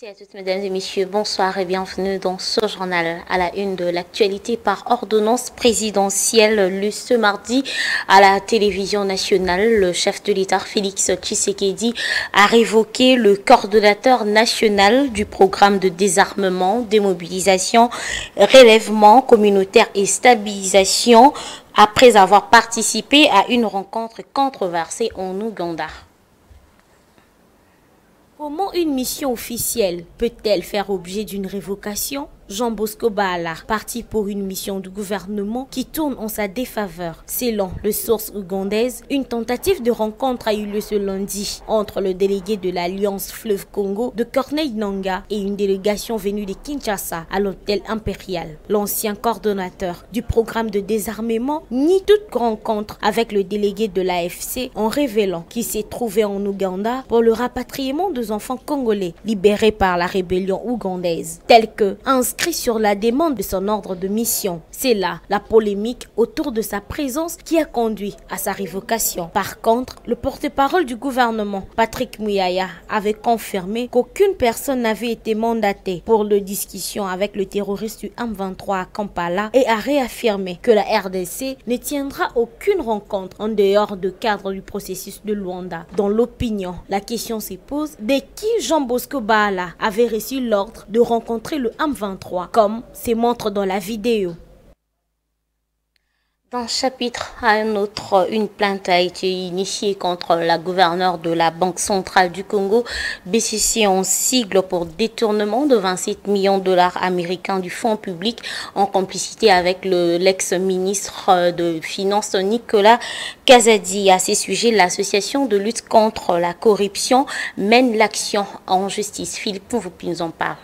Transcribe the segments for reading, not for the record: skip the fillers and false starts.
à toutes, mesdames et messieurs, bonsoir et bienvenue dans ce journal à la une de l'actualité par ordonnance présidentielle. Ce mardi, à la télévision nationale, le chef de l'État, Félix Tshisekedi, a révoqué le coordonnateur national du programme de désarmement, démobilisation, relèvement communautaire et stabilisation après avoir participé à une rencontre controversée en Ouganda. Comment une mission officielle peut-elle faire objet d'une révocation? Jean Bosco Baala, parti pour une mission du gouvernement qui tourne en sa défaveur. Selon les sources ougandaises, une tentative de rencontre a eu lieu ce lundi entre le délégué de l'Alliance Fleuve Congo de Corneille Nangaa et une délégation venue de Kinshasa à l'hôtel impérial. L'ancien coordonnateur du programme de désarmement nie toute rencontre avec le délégué de l'AFC en révélant qu'il s'est trouvé en Ouganda pour le rapatriement des enfants congolais libérés par la rébellion ougandaise, tel que inscrit sur la demande de son ordre de mission. C'est là la polémique autour de sa présence qui a conduit à sa révocation. Par contre, le porte-parole du gouvernement, Patrick Muyaya, avait confirmé qu'aucune personne n'avait été mandatée pour les discussions avec le terroriste du M23 à Kampala et a réaffirmé que la RDC ne tiendra aucune rencontre en dehors du cadre du processus de Luanda. Dans l'opinion, la question se pose de qui Jean Bosco Baala avait reçu l'ordre de rencontrer le M23, comme se montre dans la vidéo. Dans ce chapitre, à un autre, une plainte a été initiée contre la gouverneure de la Banque centrale du Congo, BCC en sigle, pour détournement de 27 millions de dollars américains du fonds public en complicité avec l'ex-ministre de Finances Nicolas Kazadi. À ces sujets, l'association de lutte contre la corruption mène l'action en justice. Philippe Mouroupi nous en parle.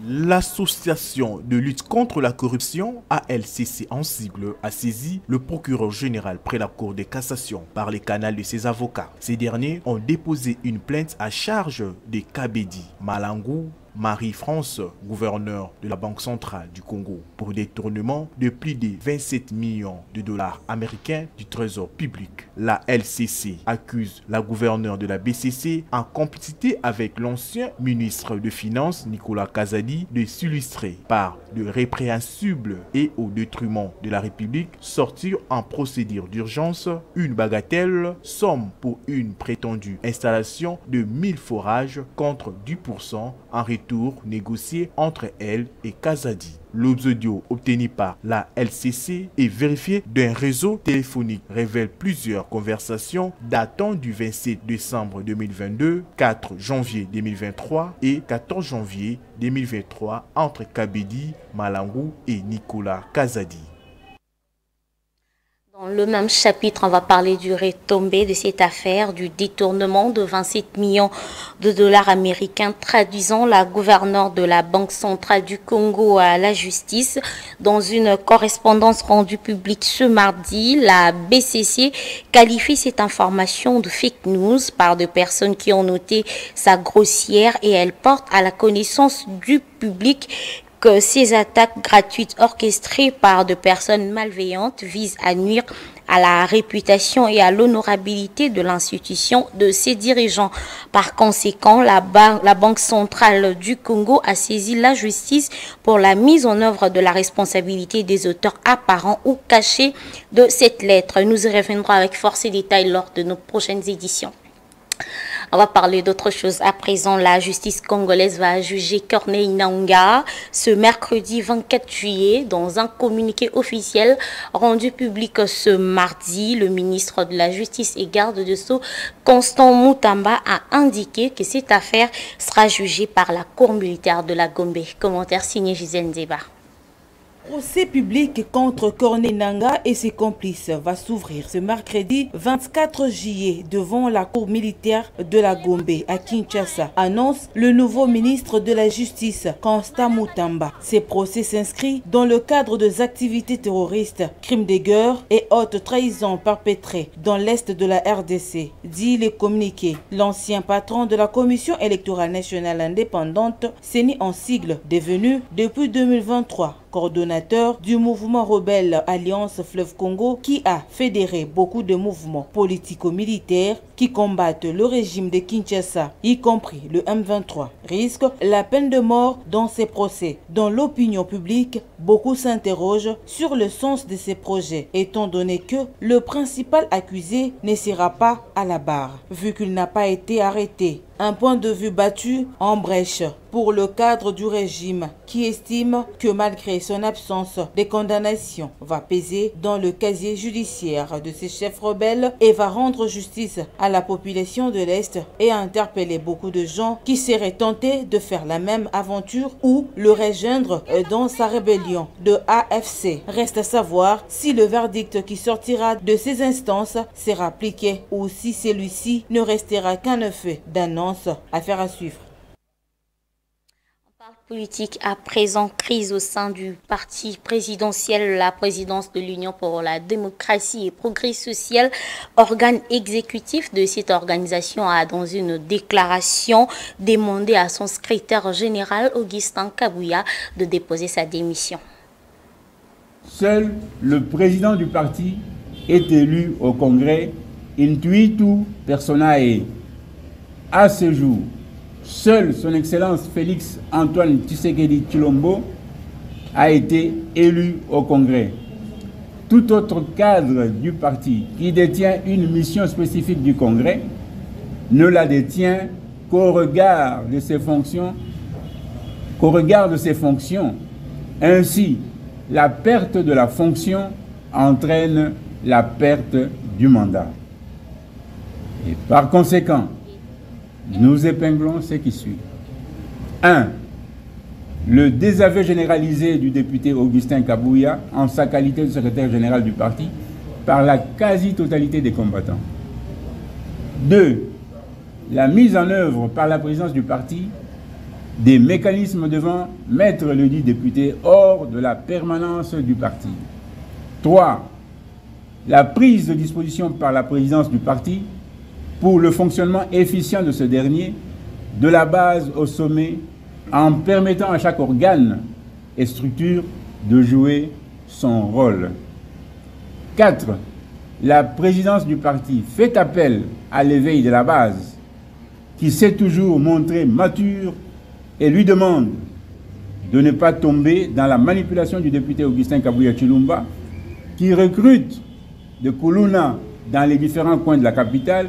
L'association de lutte contre la corruption, ALCC en sigle, a saisi le procureur général près la Cour de cassation par les canaux de ses avocats. Ces derniers ont déposé une plainte à charge de Kabedi Malangou Marie-France, gouverneur de la Banque centrale du Congo, pour détournement de plus de 27 millions de dollars américains du trésor public. La LCC accuse la gouverneure de la BCC en complicité avec l'ancien ministre de Finances Nicolas Kazadi de s'illustrer par de répréhensibles et au détriment de la République sortir en procédure d'urgence une bagatelle somme pour une prétendue installation de 1000 forages contre 10% en retour négocié entre elle et Kazadi. L'audio obtenu par la LCC et vérifié d'un réseau téléphonique révèle plusieurs conversations datant du 27 décembre 2022, 4 janvier 2023 et 14 janvier 2023 entre Kabedi Malangou et Nicolas Kazadi. Dans le même chapitre, on va parler du retombé de cette affaire du détournement de 27 millions de dollars américains, traduisant la gouverneure de la Banque centrale du Congo à la justice. Dans une correspondance rendue publique ce mardi, la BCC qualifie cette information de fake news par des personnes qui ont noté sa grossière et elle porte à la connaissance du public que ces attaques gratuites orchestrées par de personnes malveillantes visent à nuire à la réputation et à l'honorabilité de l'institution de ses dirigeants. Par conséquent, la Banque centrale du Congo a saisi la justice pour la mise en œuvre de la responsabilité des auteurs apparents ou cachés de cette lettre. Nous y reviendrons avec force et détails lors de nos prochaines éditions. On va parler d'autre chose. À présent, la justice congolaise va juger Corneille Nangaa ce mercredi 24 juillet. Dans un communiqué officiel rendu public ce mardi, le ministre de la Justice et garde de Sceaux, Constant Mutamba, a indiqué que cette affaire sera jugée par la Cour militaire de la Gombe. Commentaire signé Gisèle Nzeba. Procès public contre Corneille Nangaa et ses complices va s'ouvrir ce mercredi 24 juillet devant la cour militaire de la Gombe à Kinshasa, annonce le nouveau ministre de la Justice, Constant Mutamba. Ces procès s'inscrivent dans le cadre des activités terroristes, crimes de guerre et haute trahison perpétrées dans l'est de la RDC, dit le communiqué. L'ancien patron de la Commission électorale nationale indépendante, CENI en sigle, devenu depuis 2023 coordonnateur du mouvement rebelle Alliance Fleuve Congo qui a fédéré beaucoup de mouvements politico-militaires qui combattent le régime de Kinshasa, y compris le M23, risque la peine de mort dans ces procès. Dans l'opinion publique, beaucoup s'interrogent sur le sens de ces projets, étant donné que le principal accusé ne sera pas à la barre, vu qu'il n'a pas été arrêté. Un point de vue battu en brèche pour le cadre du régime qui estime que malgré son absence de condamnation va peser dans le casier judiciaire de ces chefs rebelles et va rendre justice à la population de l'Est et interpeller beaucoup de gens qui seraient tentés de faire la même aventure ou le rejoindre dans sa rébellion de AFC. Reste à savoir si le verdict qui sortira de ces instances sera appliqué ou si celui-ci ne restera qu'un effet d'annonce. Affaire à suivre. Politique à présent, crise au sein du parti présidentiel, la présidence de l'Union pour la démocratie et progrès social, organe exécutif de cette organisation, a dans une déclaration demandé à son secrétaire général Augustin Kabouya de déposer sa démission. Seul le président du parti est élu au Congrès intuitu personae. À ce jour, seul son Excellence Félix Antoine Tshisekedi Tshilombo a été élu au Congrès. Tout autre cadre du parti qui détient une mission spécifique du Congrès ne la détient qu'au regard de ses fonctions, Ainsi, la perte de la fonction entraîne la perte du mandat. Et par conséquent, nous épinglons ce qui suit. 1. Le désaveu généralisé du député Augustin Kabouya en sa qualité de secrétaire général du parti par la quasi-totalité des combattants. 2. La mise en œuvre par la présidence du parti des mécanismes devant mettre le dit député hors de la permanence du parti. 3. La prise de disposition par la présidence du parti pour le fonctionnement efficient de ce dernier, de la base au sommet, en permettant à chaque organe et structure de jouer son rôle. 4. La présidence du parti fait appel à l'éveil de la base, qui s'est toujours montré mature et lui demande de ne pas tomber dans la manipulation du député Augustin Kabouya Tshilombo, qui recrute de Koulouna dans les différents coins de la capitale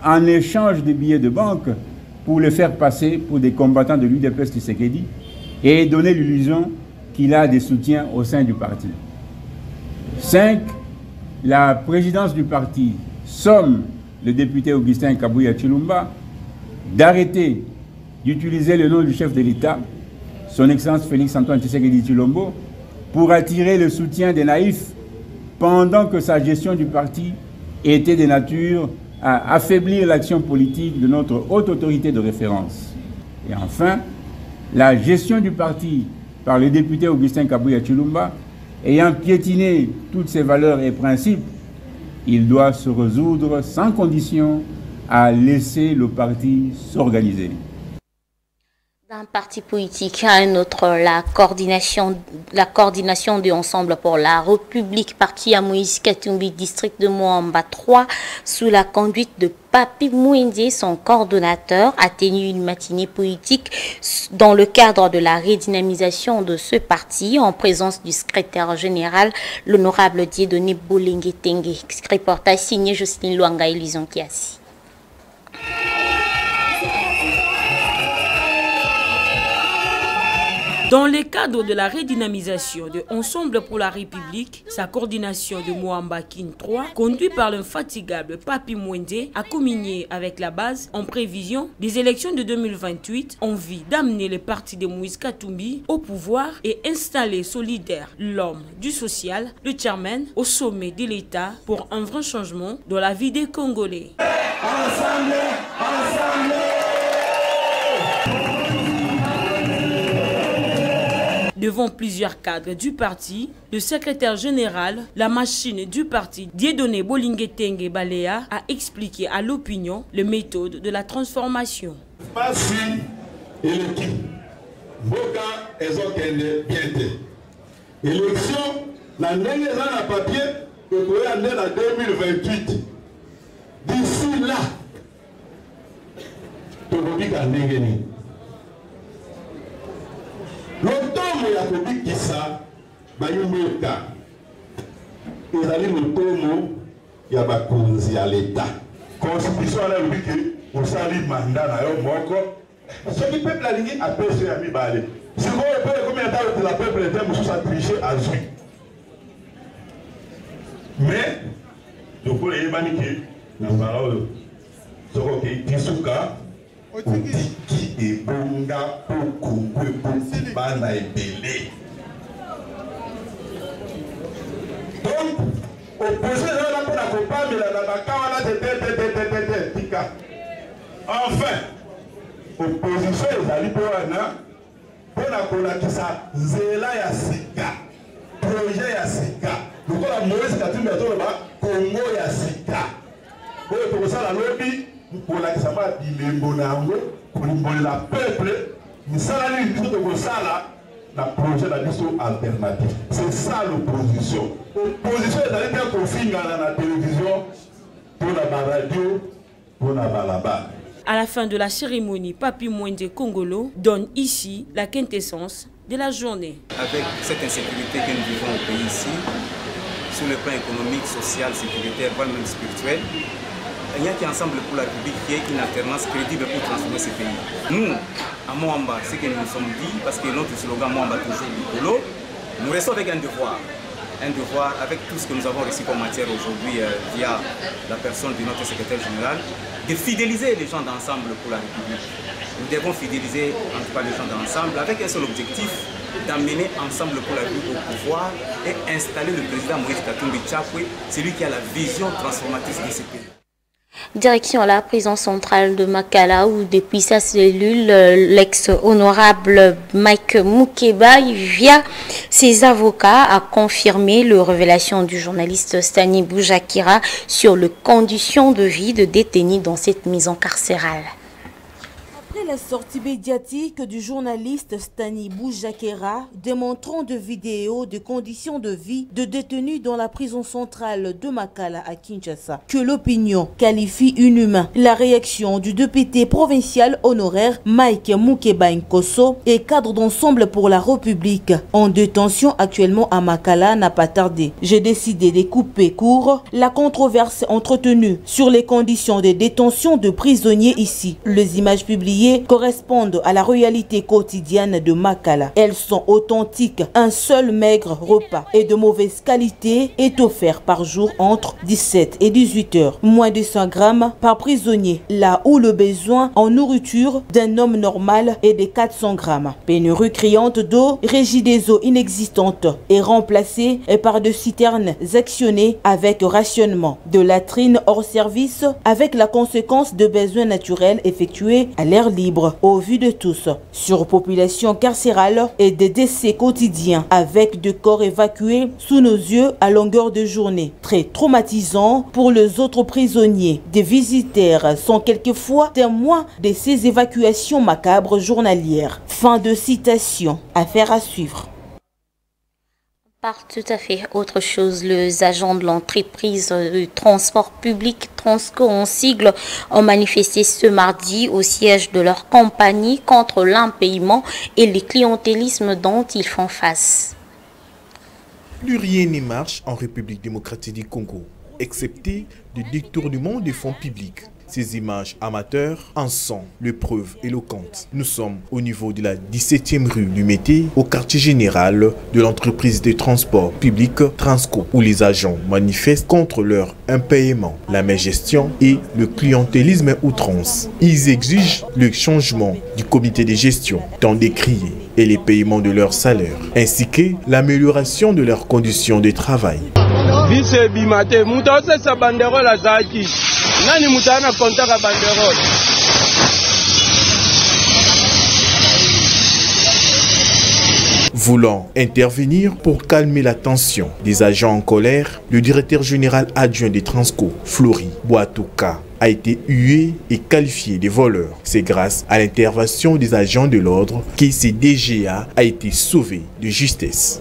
en échange de billets de banque pour les faire passer pour des combattants de l'UDPS Tshisekedi et donner l'illusion qu'il a des soutiens au sein du parti. 5. La présidence du parti somme le député Augustin Kabouya Tshilombo d'arrêter d'utiliser le nom du chef de l'État, son Excellence Félix Antoine Tshisekedi Tshilombo, pour attirer le soutien des naïfs pendant que sa gestion du parti était de nature à affaiblir l'action politique de notre haute autorité de référence. Et enfin, la gestion du parti par le député Augustin Kabouya Tshilombo ayant piétiné toutes ses valeurs et principes, il doit se résoudre sans condition à laisser le parti s'organiser. D'un parti politique à un autre, la coordination de Ensemble pour la République, parti à Moïse Katumbi, district de Moamba 3, sous la conduite de Papi Mwende, son coordonnateur, a tenu une matinée politique dans le cadre de la redynamisation de ce parti, en présence du secrétaire général, l'honorable Dieudonné Bolenge Tengue. Reportage signé Jocelyne Luanga et Lison Kiasi. Dans le cadre de la redynamisation de Ensemble pour la République, sa coordination de Moamba Kin 3, conduite par l'infatigable Papi Mwende, a communié avec la base en prévision des élections de 2028 en vue d'amener le parti de Moïse Katumbi au pouvoir et installer solidaire l'homme du social, le chairman, au sommet de l'État pour un vrai changement dans la vie des Congolais. Ensemble, ensemble. Devant plusieurs cadres du parti, le secrétaire général, la machine du parti Dieudonné Bolenge Tengue Balea, a expliqué à l'opinion les méthodes de la transformation. Élection, la ndenge eza na papier, que pour aller en 2028. D'ici là, tokobika ndenge nini. Lotomo ya kobikisa bayumeka ezali lotomo ya bakonzi ya l'État. Constitution ala lobiki osali mandat na yo moko. Soki peuple alingi apesi ya mibale. Sikoyo peuple combien de temps la peuple était mosusu atriché azwi. Mais tokolo yebani ke na parole soko ke tisuka otiki ebonga pokongwe bana ebele. Donc opposé là pour la compagnie la bakawa là tika. Enfin opposition ezali pour la kolakisa nzela ya sika projet ya sika lokola Moïse Katumbi atoloba Congo ya sika oyo tokosala lobi kolakisa ba bilembo na yango kolimbolela peuple misala nini biso tokosala na projet na biso alternatif. C'est ça l'opposition. Opposition ezali te kofingana na télévision pour la radio pour la balaba. À la fin de la cérémonie, Papi Mwende Congolo donne ici la quintessence de la journée. Avec cette insécurité que nous vivons au pays ici, sur le plan économique, social, sécuritaire, voire même spirituel, il y a qui ensemble pour la République qui est une alternance crédible pour transformer ce pays. Nous, à Moamba, ce que nous nous sommes dit, parce que notre slogan Moamba toujours Likolo, nous restons avec un devoir avec tout ce que nous avons reçu comme matière aujourd'hui via la personne de notre secrétaire général, de fidéliser les gens d'ensemble pour la République. Nous devons fidéliser en tout cas les gens d'ensemble avec un seul objectif, d'amener ensemble pour la République au pouvoir et installer le président Moïse Katumbi Tchapwe, celui qui a la vision transformatrice de ce pays. Direction la prison centrale de Makala où depuis sa cellule, l'ex-honorable Mike Mukeba, via ses avocats, a confirmé la révélation du journaliste Stani Boujakira sur les conditions de vie de détenus dans cette maison carcérale. Après la sortie médiatique du journaliste Stani Boujakera démontrant de vidéos de conditions de vie de détenus dans la prison centrale de Makala à Kinshasa, que l'opinion qualifie inhumain, la réaction du député provincial honoraire Mike Mukeba Nkoso et cadre d'ensemble pour la République en détention actuellement à Makala n'a pas tardé. J'ai décidé de couper court la controverse entretenue sur les conditions de détention de prisonniers ici. Les images publiées correspondent à la réalité quotidienne de Makala. Elles sont authentiques. Un seul maigre repas et de mauvaise qualité est offert par jour entre 17 et 18 heures. Moins de 100 grammes par prisonnier, là où le besoin en nourriture d'un homme normal est de 400 grammes. Pénurie criante d'eau, régie des eaux inexistantes est remplacée par de citernes actionnées avec rationnement. De latrines hors service avec la conséquence de besoins naturels effectués à l'air libre au vu de tous. Surpopulation carcérale et des décès quotidiens avec de corps évacués sous nos yeux à longueur de journée. Très traumatisant pour les autres prisonniers. Des visiteurs sont quelquefois témoins de ces évacuations macabres journalières. Fin de citation. Affaire à suivre. Par tout à fait autre chose, les agents de l'entreprise de transport public Transco en sigle ont manifesté ce mardi au siège de leur compagnie contre l'impayement et le clientélisme dont ils font face. Plus rien ne marche en République démocratique du Congo, excepté le détournement des fonds publics. Ces images amateurs en sont les preuves éloquentes. Nous sommes au niveau de la 17e rue du Mété, au quartier général de l'entreprise de transport public Transco, où les agents manifestent contre leur impayement, la mégestion et le clientélisme outrance. Ils exigent le changement du comité de gestion, tant décrié, et les paiements de leurs salaires, ainsi que l'amélioration de leurs conditions de travail. Voulant intervenir pour calmer la tension des agents en colère, le directeur général adjoint des Transco, Flori Boatouka, a été hué et qualifié de voleur. C'est grâce à l'intervention des agents de l'ordre que ce DGA a été sauvé de justesse.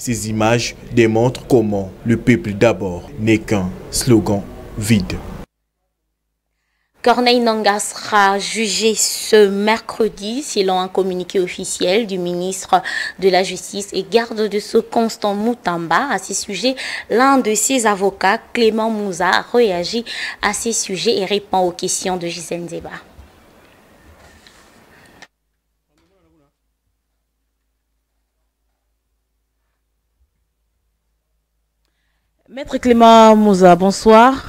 Ces images démontrent comment le peuple d'abord n'est qu'un slogan vide. Corneille Nangaa sera jugé ce mercredi selon un communiqué officiel du ministre de la Justice et garde de sceaux Constant Mutamba. À ce sujet, l'un de ses avocats, Clément Mouza, réagit à ces sujets et répond aux questions de Gisèle Zeba. Maître Clément Mouza, bonsoir.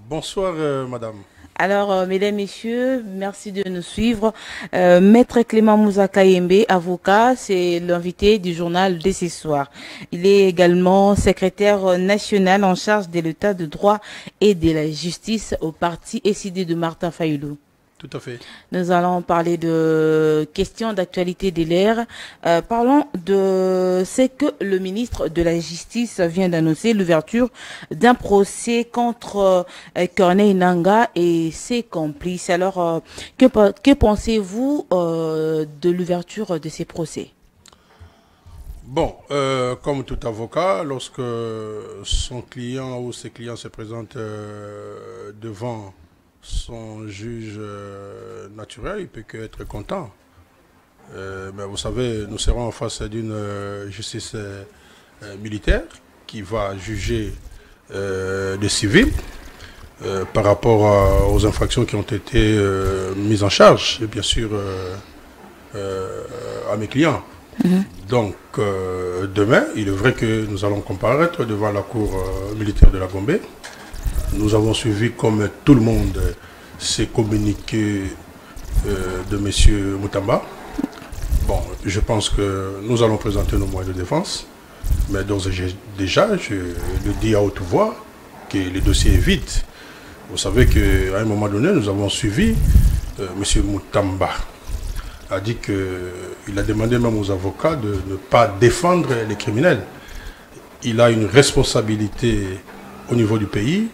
Bonsoir, madame. Alors, mesdames, messieurs, merci de nous suivre. Maître Clément Mouza Kayembe, avocat, c'est l'invité du journal de ce soir. Il est également secrétaire national en charge de l'état de droit et de la justice au parti SID de Martin Fayoulou. Tout à fait. Nous allons parler de questions d'actualité de l'ère. Parlons de ce que le ministre de la Justice vient d'annoncer, l'ouverture d'un procès contre Corneille Nangaa et ses complices. Alors, que pensez-vous de l'ouverture de ces procès? Bon, comme tout avocat, lorsque son client ou ses clients se présentent devant son juge naturel, il peut qu'être content. Mais vous savez, nous serons en face d'une justice militaire qui va juger des civils par rapport aux infractions qui ont été mises en charge, et bien sûr à mes clients. Donc, demain, il est vrai que nous allons comparaître devant la cour militaire de la Gombe. Nous avons suivi, comme tout le monde, ces communiqués de M. Mutamba. Bon, je pense que nous allons présenter nos moyens de défense, mais d'ores et déjà, je le dis à haute voix, que le dossier est vide. Vous savez qu'à un moment donné, nous avons suivi M. Mutamba. A dit qu'il a demandé même aux avocats de ne pas défendre les criminels. Il a une responsabilité au niveau du pays.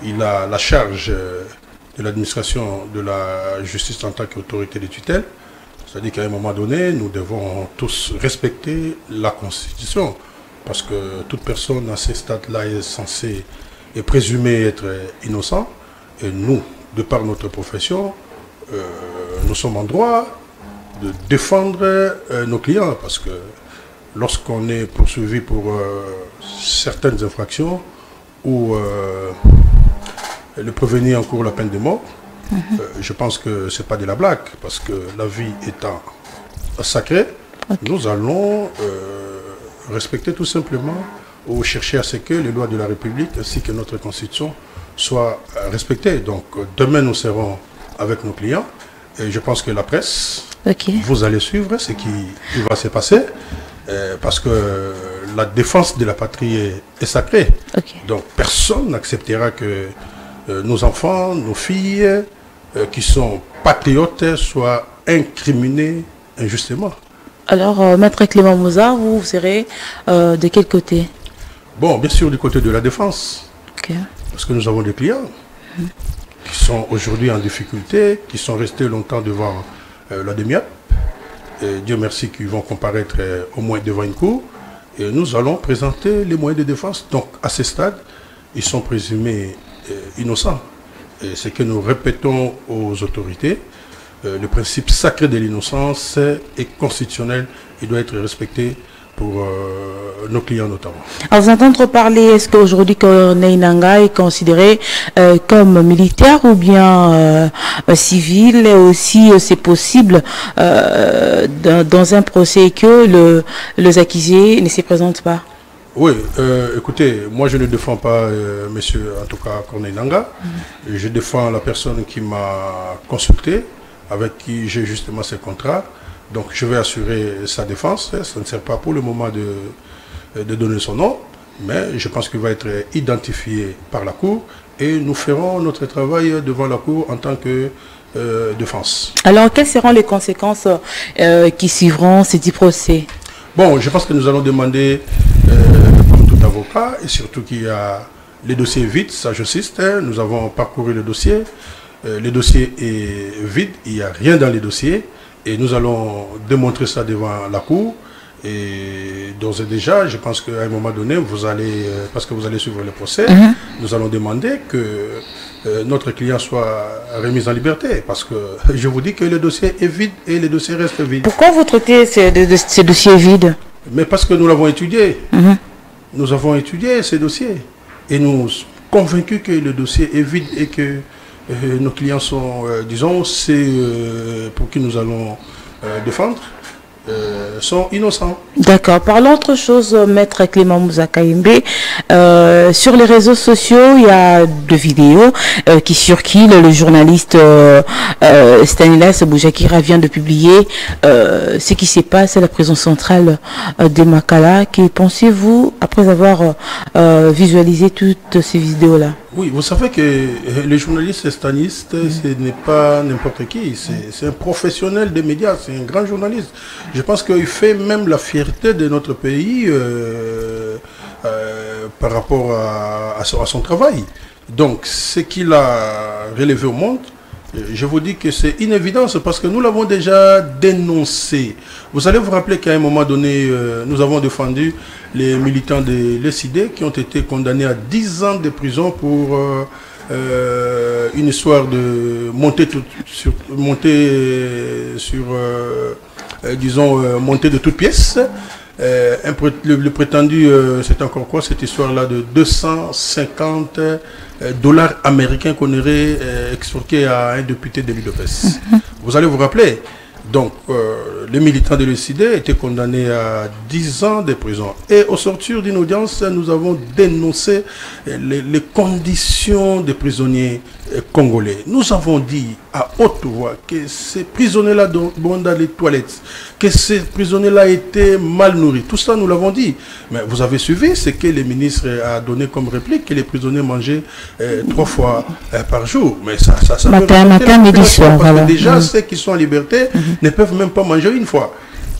Il a la charge de l'administration de la justice en tant qu'autorité de tutelle. C'est-à-dire qu'à un moment donné, nous devons tous respecter la Constitution. Parce que toute personne à ces stades-là est censée et présumée être innocent. Et nous, de par notre profession, nous sommes en droit de défendre nos clients. Parce que lorsqu'on est poursuivi pour certaines infractions ou le prévenu encourt la peine de mort, je pense que ce n'est pas de la blague, parce que la vie étant sacrée, nous allons respecter tout simplement ou chercher à ce que les lois de la République ainsi que notre Constitution soient respectées. Donc demain nous serons avec nos clients et je pense que la presse, vous allez suivre ce qui va se passer parce que la défense de la patrie est sacrée. Donc personne n'acceptera que nos enfants, nos filles qui sont patriotes soient incriminés injustement. Alors, Maître Clément Mouza, vous serez de quel côté? Bon, bien sûr du côté de la défense. Parce que nous avons des clients qui sont aujourd'hui en difficulté, qui sont restés longtemps devant la DEMIAP. Et Dieu merci qu'ils vont comparaître au moins devant une cour. Et nous allons présenter les moyens de défense. Donc, à ce stade, ils sont présumés innocents. Et ce que nous répétons aux autorités, le principe sacré de l'innocence est constitutionnel, il doit être respecté pour nos clients notamment. À vous entendre parler, est-ce qu'aujourd'hui Corneille Nangaa est considéré comme militaire ou bien civil? Aussi, c'est possible dans un procès que les accusés ne se présentent pas? Oui, écoutez, moi je ne défends pas monsieur, en tout cas Corneille Nangaa. Je défends la personne qui m'a consulté, avec qui j'ai justement ce contrat. Donc je vais assurer sa défense. Ça ne sert pas pour le moment de donner son nom, mais je pense qu'il va être identifié par la Cour et nous ferons notre travail devant la Cour en tant que défense. Alors quelles seront les conséquences qui suivront ces 10 procès? Bon, je pense que nous allons demander, comme tout avocat, et surtout qu'il y a les dossiers vides, ça j'insiste, nous avons parcouru le dossier est vide, il n'y a rien dans les dossiers, et nous allons démontrer ça devant la Cour, Et d'ores et déjà, je pense qu'à un moment donné, vous allez, parce que vous allez suivre le procès, nous allons demander que notre client soit remis en liberté. Parce que je vous dis que le dossier est vide et le dossier reste vide. Pourquoi vous traitez ce dossier vide? Mais parce que nous l'avons étudié. Nous avons étudié ces dossiers. Et nous sommes convaincus que le dossier est vide et que nos clients sont, disons, c'est pour qui nous allons défendre, sont innocents. D'accord. Parlons autre chose, Maître Clément Moussa Kayembe. Sur les réseaux sociaux, il y a deux vidéos qui circulent. Le journaliste Stanislas Boujakira vient de publier ce qui se passe à la prison centrale de Makala. Que pensez-vous après avoir visualisé toutes ces vidéos-là? Oui, vous savez que le journaliste Stanislas, ce n'est pas n'importe qui. C'est un professionnel des médias, c'est un grand journaliste. Je pense qu'il fait même la fierté de notre pays par rapport à son travail. Donc, ce qu'il a relevé au monde, je vous dis que c'est une évidence parce que nous l'avons déjà dénoncé. Vous allez vous rappeler qu'à un moment donné, nous avons défendu les militants de l'ESID qui ont été condamnés à 10 ans de prison pour une histoire de montée de toutes pièces. Le prétendu, c'est encore quoi cette histoire-là de 250 $ américains qu'on aurait extorqué à un député de l'UDPS. Vous allez vous rappeler. Donc, les militants de l'ESID étaient condamnés à 10 ans de prison. Et au sortir d'une audience, nous avons dénoncé les conditions des prisonniers congolais. Nous avons dit à haute voix que ces prisonniers-là vont dans les toilettes, que ces prisonniers-là étaient mal nourris. Tout ça, nous l'avons dit. Mais vous avez suivi ce que le ministre a donné comme réplique, que les prisonniers mangeaient 3 fois par jour. Mais ça matin, midi, soir. Parce que déjà, ceux qui sont en liberté ne peuvent même pas manger une fois.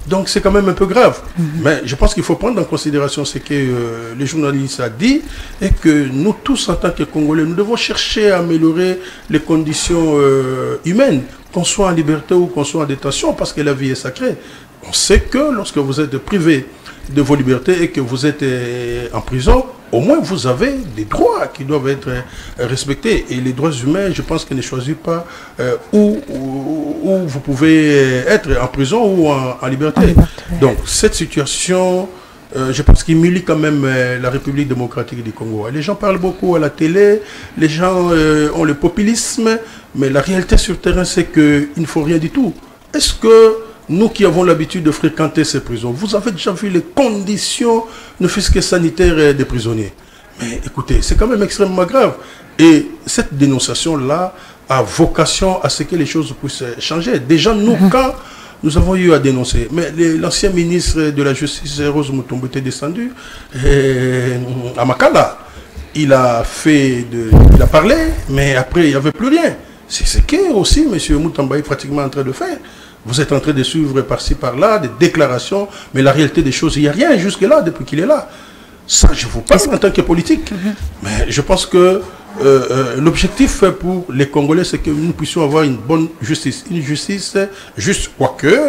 Donc c'est quand même un peu grave. Mais je pense qu'il faut prendre en considération ce que les journalistes ont dit et que nous tous en tant que Congolais, nous devons chercher à améliorer les conditions humaines, qu'on soit en liberté ou qu'on soit en détention, parce que la vie est sacrée. On sait que lorsque vous êtes privé de vos libertés et que vous êtes en prison, au moins vous avez des droits qui doivent être respectés. Et les droits humains, je pense qu'ils ne choisissent pas où vous pouvez être en prison ou en liberté. Donc cette situation, je pense qu'il humilie quand même la République démocratique du Congo. Les gens parlent beaucoup à la télé, les gens ont le populisme, mais la réalité sur le terrain, c'est qu'il ne faut rien du tout. Est-ce que nous qui avons l'habitude de fréquenter ces prisons, vous avez déjà vu les conditions, ne fût-ce que sanitaires des prisonniers? Mais écoutez, c'est quand même extrêmement grave. Et cette dénonciation-là a vocation à ce que les choses puissent changer. Déjà, nous, quand nous avons eu à dénoncer, mais l'ancien ministre de la Justice, Rose Mutombo, était descendu à Makala. Il a parlé, mais après, il n'y avait plus rien. C'est ce que aussi M. Mutombo est pratiquement en train de faire. Vous êtes en train de suivre par-ci, par-là, des déclarations, mais la réalité des choses, il n'y a rien jusque-là depuis qu'il est là. Ça, je vous parle en tant que politique. Mais je pense que l'objectif pour les Congolais, c'est que nous puissions avoir une bonne justice. Une justice juste, quoique,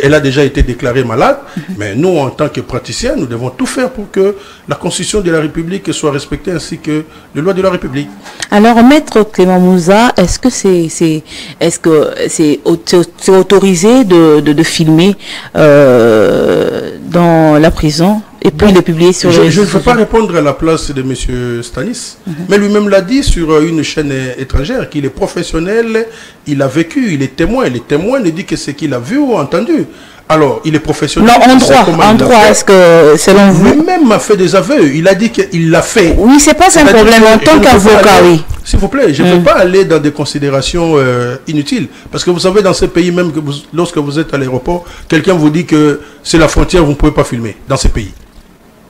elle a déjà été déclarée malade, mais nous, en tant que praticiens, nous devons tout faire pour que la Constitution de la République soit respectée ainsi que les lois de la République. Alors, Maître Clément Moussa, est-ce que c'est autorisé de filmer dans la prison et puis le publier sur les réseaux? Je ne veux pas répondre à la place de M. Stanis, mais lui-même l'a dit sur une chaîne étrangère, qu'il est professionnel, il a vécu, il est témoin. Les témoins ne disent que ce qu'il a vu ou entendu. Alors, il est professionnel. Non, en droit, est-ce que, selon vous... Lui-même a fait des aveux, il a dit qu'il l'a fait. Oui, c'est pas un problème en tant qu'avocat, oui. S'il vous plaît, je ne veux pas aller dans des considérations inutiles. Parce que vous savez, dans ces pays, même que lorsque vous êtes à l'aéroport, quelqu'un vous dit que c'est la frontière, vous ne pouvez pas filmer dans ces pays.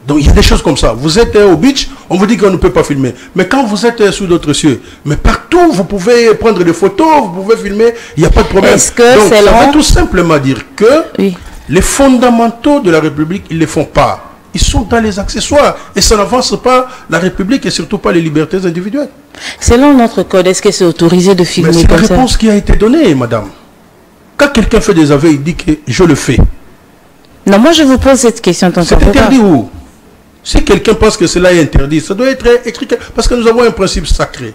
Donc il y a des choses comme ça. Vous êtes au beach, on vous dit qu'on ne peut pas filmer. Mais quand vous êtes sous d'autres cieux, mais partout, vous pouvez prendre des photos, vous pouvez filmer, il n'y a pas de problème. Est-ce que donc ça veut tout simplement dire que les fondamentaux de la République, ils ne les font pas. Ils sont dans les accessoires. Et ça n'avance pas la République et surtout pas les libertés individuelles. Selon notre code, est-ce que c'est autorisé de filmer comme ça? C'est la réponse qui a été donnée, madame. Quand quelqu'un fait des aveux, il dit que je le fais. Non, moi je vous pose cette question. C'est interdit où? Si quelqu'un pense que cela est interdit, ça doit être écrit. Parce que nous avons un principe sacré.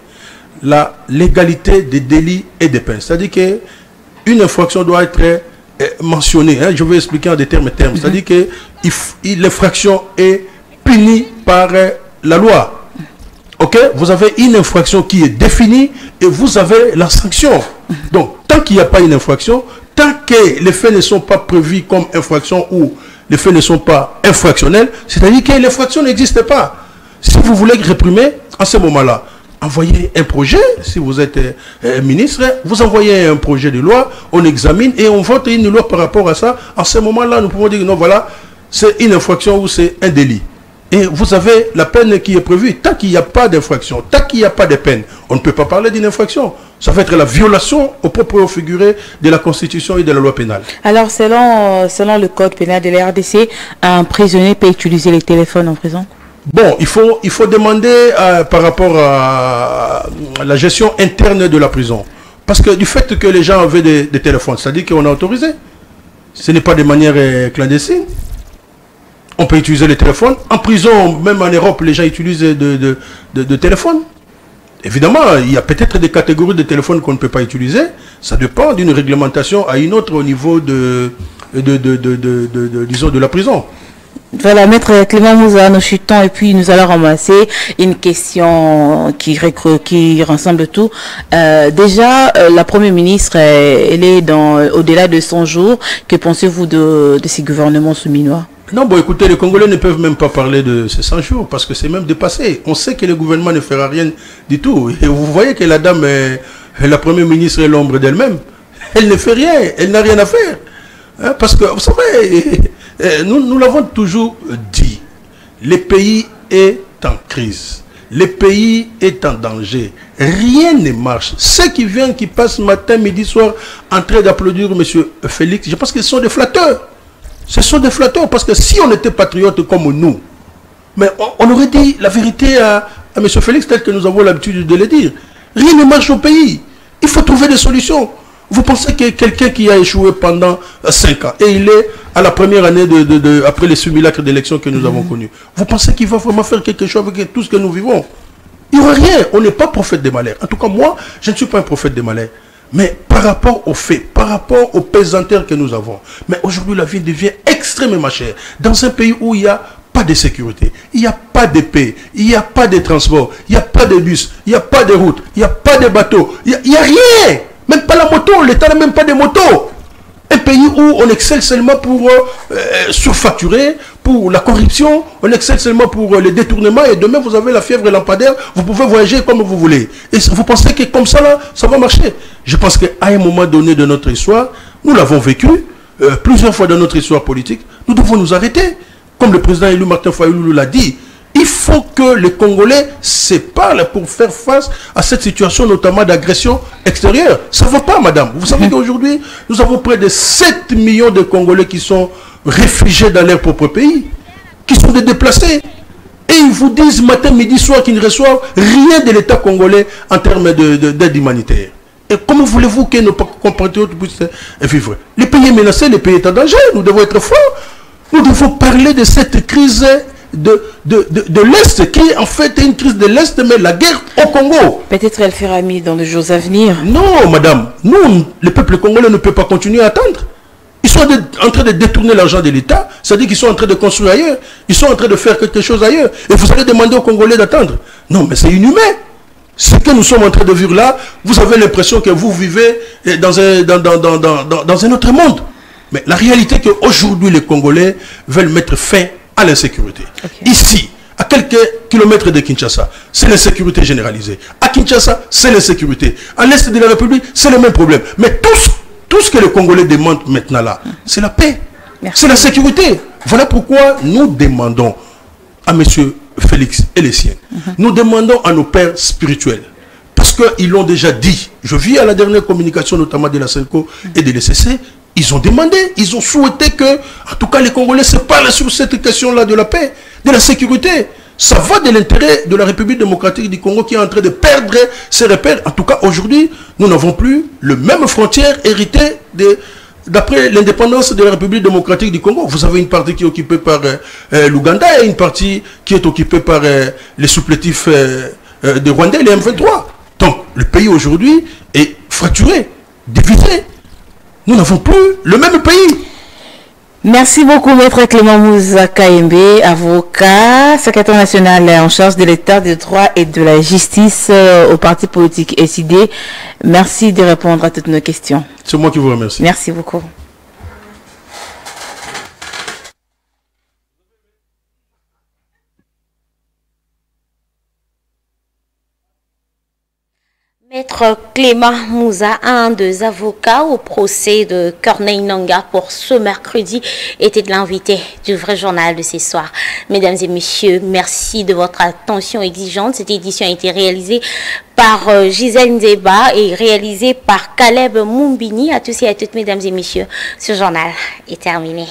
La légalité des délits et des peines. C'est-à-dire qu'une infraction doit être mentionnée. Hein, je vais expliquer en des termes. C'est-à-dire que l'infraction est punie par la loi. Ok? Vous avez une infraction qui est définie et vous avez la sanction. Donc, tant qu'il n'y a pas une infraction, tant que les faits ne sont pas prévus comme infraction ou les faits ne sont pas infractionnels, c'est-à-dire que l'infraction n'existe pas. Si vous voulez réprimer, en ce moment-là, envoyez un projet. Si vous êtes ministre, vous envoyez un projet de loi, on examine et on vote une loi par rapport à ça. En ce moment-là, nous pouvons dire non, voilà, c'est une infraction ou c'est un délit. Et vous avez la peine qui est prévue. Tant qu'il n'y a pas d'infraction, tant qu'il n'y a pas de peine, on ne peut pas parler d'une infraction. Ça va être la violation au propre et au figuré de la Constitution et de la loi pénale. Alors, selon le code pénal de la RDC, un prisonnier peut utiliser les téléphones en prison? Bon, il faut demander par rapport à la gestion interne de la prison. Parce que du fait que les gens avaient des téléphones, c'est-à-dire qu'on a autorisé. Ce n'est pas de manière clandestine. On peut utiliser les téléphones. En prison, même en Europe, les gens utilisent de téléphones. Évidemment, il y a peut-être des catégories de téléphones qu'on ne peut pas utiliser. Ça dépend d'une réglementation à une autre au niveau disons, de la prison. Voilà, maître Clément Mouza, nous chutons et puis nous allons ramasser une question qui rassemble tout. Déjà, la première ministre, elle est au-delà de 100 jours. Que pensez-vous de ces gouvernements sous-minois? Non, bon, écoutez, les Congolais ne peuvent même pas parler de ces 100 jours parce que c'est même dépassé. On sait que le gouvernement ne fera rien du tout. Et vous voyez que la dame, la première ministre est l'ombre d'elle-même. Elle ne fait rien, elle n'a rien à faire. Hein, parce que, vous savez, nous l'avons toujours dit, le pays est en crise. Le pays est en danger. Rien ne marche. Ceux qui viennent, qui passent matin, midi, soir, en train d'applaudir M. Félix, je pense qu'ils sont des flatteurs. Ce sont des flatteurs parce que si on était patriotes comme nous, mais on aurait dit la vérité à M. Félix tel que nous avons l'habitude de le dire. Rien ne marche au pays. Il faut trouver des solutions. Vous pensez que quelqu'un qui a échoué pendant 5 ans et il est à la première année après les simulacres d'élections que nous avons connus, vous pensez qu'il va vraiment faire quelque chose avec tout ce que nous vivons? Il n'y aura rien. On n'est pas prophète des malheurs. En tout cas, moi, je ne suis pas un prophète des malheurs. Mais par rapport aux faits, par rapport aux pesanteurs que nous avons, mais aujourd'hui la vie devient extrêmement chère. Dans un pays où il n'y a pas de sécurité, il n'y a pas de paix, il n'y a pas de transport, il n'y a pas de bus, il n'y a pas de route, il n'y a pas de bateau, il n'y a rien. Même pas la moto, l'État n'a même pas de moto. Un pays où on excelle seulement pour surfacturer, pour la corruption, on excelle seulement pour les détournements et demain vous avez la fièvre lampadaire, vous pouvez voyager comme vous voulez. Et vous pensez que comme ça, là, ça va marcher? Je pense qu'à un moment donné de notre histoire, nous l'avons vécu, plusieurs fois dans notre histoire politique, nous devons nous arrêter. Comme le président élu Martin Fayulu l'a dit, il faut que les Congolais se parlent pour faire face à cette situation, notamment d'agression extérieure. Ça ne va pas, madame. Vous savez qu'aujourd'hui, nous avons près de 7 millions de Congolais qui sont réfugiés dans leur propre pays, qui sont des déplacés. Et ils vous disent matin, midi, soir qu'ils ne reçoivent rien de l'État congolais en termes d'aide humanitaire. Et comment voulez-vous que nos compatriotes puissent vivre? Le pays est menacé, le pays est en danger. Nous devons être forts. Nous devons parler de cette crise de l'Est, qui est en fait une crise de l'Est, mais la guerre au Congo. Peut-être elle fera mis dans les jours à venir. Non, madame. Nous, le peuple congolais ne peut pas continuer à attendre. Ils sont en train de détourner l'argent de l'État, c'est-à-dire qu'ils sont en train de construire ailleurs. Ils sont en train de faire quelque chose ailleurs. Et vous allez demander aux Congolais d'attendre. Non, mais c'est inhumain. Ce que nous sommes en train de vivre là, vous avez l'impression que vous vivez dans un autre monde. Mais la réalité est qu'aujourd'hui, les Congolais veulent mettre fin à l'insécurité. Okay. Ici, à quelques kilomètres de Kinshasa, c'est l'insécurité généralisée. À Kinshasa, c'est l'insécurité. À l'est de la République, c'est le même problème. Mais tout ce que les Congolais demandent maintenant là, c'est la paix. C'est la sécurité. Voilà pourquoi nous demandons à M. Félix et les siens, nous demandons à nos pères spirituels, parce qu'ils l'ont déjà dit. Je vis à la dernière communication, notamment de la CENCO et de l'ECC, ils ont demandé, ils ont souhaité que, en tout cas, les Congolais se parlent sur cette question-là de la paix, de la sécurité. Ça va de l'intérêt de la République démocratique du Congo qui est en train de perdre ses repères. En tout cas, aujourd'hui, nous n'avons plus le même frontière héritée de d'après l'indépendance de la République démocratique du Congo. Vous avez une partie qui est occupée par l'Ouganda et une partie qui est occupée par les supplétifs des Rwandais, les M23. Donc, le pays aujourd'hui est fracturé, divisé. Nous n'avons plus le même pays. Merci beaucoup, Maître Clément Mouza Kayembe, avocat, secrétaire national en charge de l'État de droit et de la justice au parti politique SID. Merci de répondre à toutes nos questions. C'est moi qui vous remercie. Merci beaucoup. Maître Clément Mouza, un des avocats au procès de Corneille Nangaa pour ce mercredi, était de l'invité du vrai journal de ce soir. Mesdames et messieurs, merci de votre attention exigeante. Cette édition a été réalisée par Gisèle Ndeba et réalisée par Caleb Moumbini. À tous et à toutes, mesdames et messieurs, ce journal est terminé.